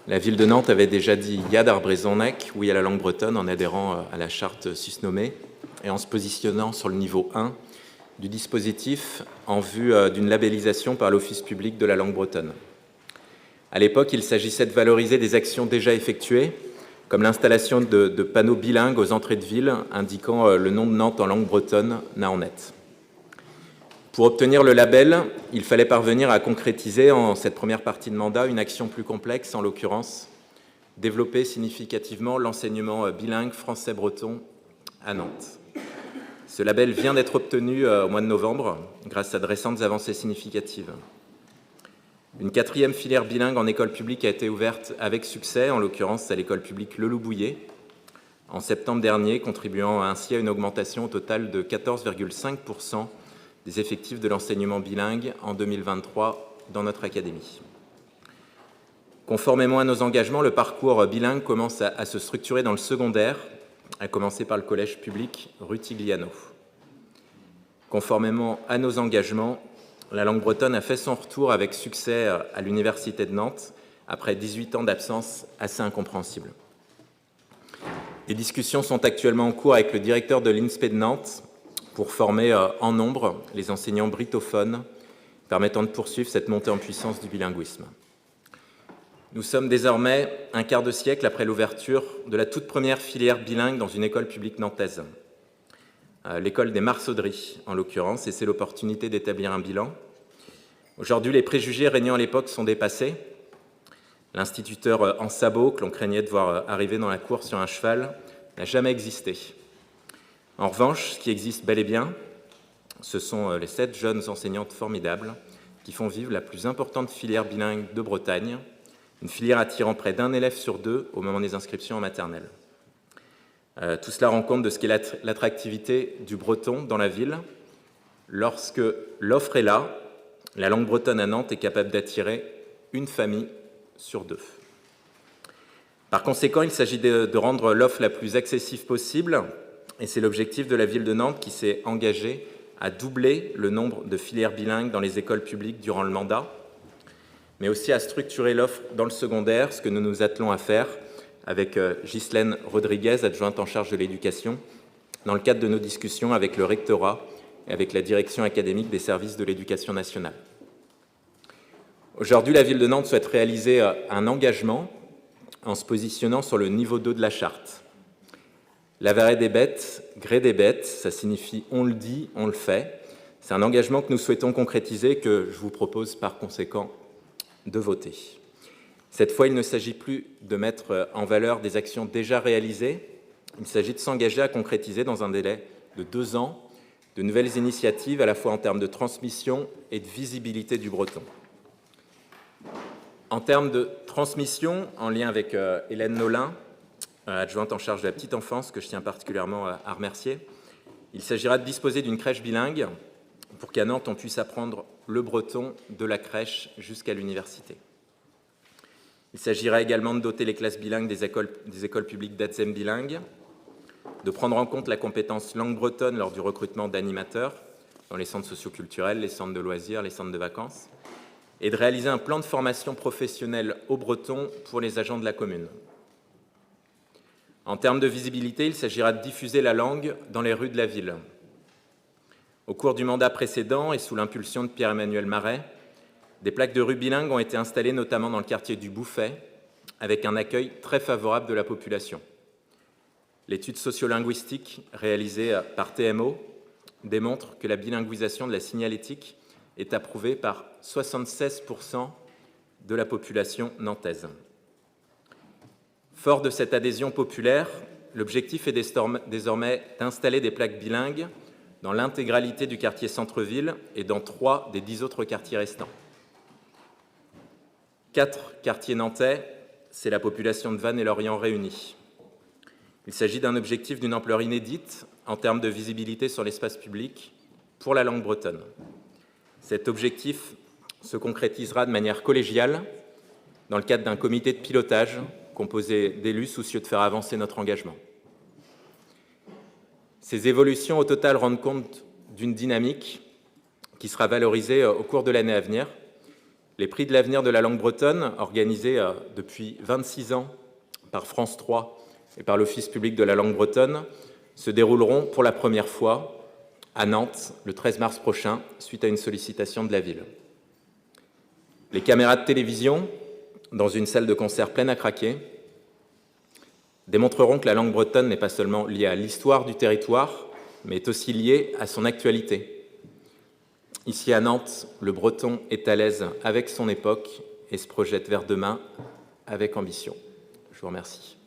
La ville de Nantes avait déjà dit « Yad Arbrezonec », oui à la langue bretonne, en adhérant à la charte susnommée et en se positionnant sur le niveau 1 du dispositif en vue d'une labellisation par l'Office public de la langue bretonne. À l'époque, il s'agissait de valoriser des actions déjà effectuées, comme l'installation de panneaux bilingues aux entrées de ville indiquant le nom de Nantes en langue bretonne, Naonnet. Pour obtenir le label, il fallait parvenir à concrétiser en cette première partie de mandat une action plus complexe, en l'occurrence développer significativement l'enseignement bilingue français-breton à Nantes. Ce label vient d'être obtenu au mois de novembre grâce à de récentes avancées significatives. Une 4e filière bilingue en école publique a été ouverte avec succès, en l'occurrence à l'école publique Leloup-Bouillet, en septembre dernier, contribuant ainsi à une augmentation au total de 14,5% des effectifs de l'enseignement bilingue en 2023 dans notre académie. Conformément à nos engagements, le parcours bilingue commence à se structurer dans le secondaire, à commencer par le collège public Rutigliano. Conformément à nos engagements, la langue bretonne a fait son retour avec succès à l'Université de Nantes, après 18 ans d'absence assez incompréhensible. Des discussions sont actuellement en cours avec le directeur de l'INSPE de Nantes pour former en nombre les enseignants brittophones, permettant de poursuivre cette montée en puissance du bilinguisme. Nous sommes désormais un quart de siècle après l'ouverture de la toute première filière bilingue dans une école publique nantaise, l'école des Marsaudries en l'occurrence, et c'est l'opportunité d'établir un bilan. Aujourd'hui, les préjugés régnant à l'époque sont dépassés. L'instituteur en sabot, que l'on craignait de voir arriver dans la cour sur un cheval, n'a jamais existé. En revanche, ce qui existe bel et bien, ce sont les 7 jeunes enseignantes formidables qui font vivre la plus importante filière bilingue de Bretagne, une filière attirant près d'1 élève sur 2 au moment des inscriptions en maternelle. Tout cela rend compte de ce qu'est l'attractivité du breton dans la ville. Lorsque l'offre est là, la langue bretonne à Nantes est capable d'attirer une famille sur 2. Par conséquent, il s'agit de rendre l'offre la plus accessible possible, et c'est l'objectif de la ville de Nantes qui s'est engagée à doubler le nombre de filières bilingues dans les écoles publiques durant le mandat, mais aussi à structurer l'offre dans le secondaire, ce que nous nous attelons à faire avec Ghislaine Rodriguez, adjointe en charge de l'éducation, dans le cadre de nos discussions avec le rectorat et avec la direction académique des services de l'éducation nationale. Aujourd'hui, la ville de Nantes souhaite réaliser un engagement en se positionnant sur le niveau 2 de la charte. L'avare des bêtes, gré des bêtes, ça signifie on le dit, on le fait. C'est un engagement que nous souhaitons concrétiser, que je vous propose par conséquent de voter. Cette fois, il ne s'agit plus de mettre en valeur des actions déjà réalisées, il s'agit de s'engager à concrétiser dans un délai de 2 ans de nouvelles initiatives, à la fois en termes de transmission et de visibilité du breton. En termes de transmission, en lien avec Hélène Nolin, adjointe en charge de la petite enfance, que je tiens particulièrement à remercier, il s'agira de disposer d'une crèche bilingue pour qu'à Nantes, on puisse apprendre le breton de la crèche jusqu'à l'université. Il s'agira également de doter les classes bilingues des écoles publiques d'ATSEM bilingues, de prendre en compte la compétence langue bretonne lors du recrutement d'animateurs dans les centres socioculturels, les centres de loisirs, les centres de vacances, et de réaliser un plan de formation professionnelle au breton pour les agents de la commune. En termes de visibilité, il s'agira de diffuser la langue dans les rues de la ville. Au cours du mandat précédent et sous l'impulsion de Pierre-Emmanuel Marais, des plaques de rue bilingues ont été installées notamment dans le quartier du Bouffay, avec un accueil très favorable de la population. L'étude sociolinguistique réalisée par TMO démontre que la bilinguisation de la signalétique est approuvée par 76% de la population nantaise. Fort de cette adhésion populaire, l'objectif est désormais d'installer des plaques bilingues dans l'intégralité du quartier centre-ville et dans 3 des 10 autres quartiers restants. 4 quartiers nantais, c'est la population de Vannes et Lorient réunis. Il s'agit d'un objectif d'une ampleur inédite en termes de visibilité sur l'espace public pour la langue bretonne. Cet objectif se concrétisera de manière collégiale dans le cadre d'un comité de pilotage composé d'élus soucieux de faire avancer notre engagement. Ces évolutions au total rendent compte d'une dynamique qui sera valorisée au cours de l'année à venir, Les prix de l'avenir de la langue bretonne, organisés depuis 26 ans par France 3 et par l'Office public de la langue bretonne, se dérouleront pour la première fois à Nantes le 13 mars prochain, suite à une sollicitation de la ville. Les caméras de télévision, dans une salle de concert pleine à craquer, démontreront que la langue bretonne n'est pas seulement liée à l'histoire du territoire, mais est aussi liée à son actualité. Ici à Nantes, le breton est à l'aise avec son époque et se projette vers demain avec ambition. Je vous remercie.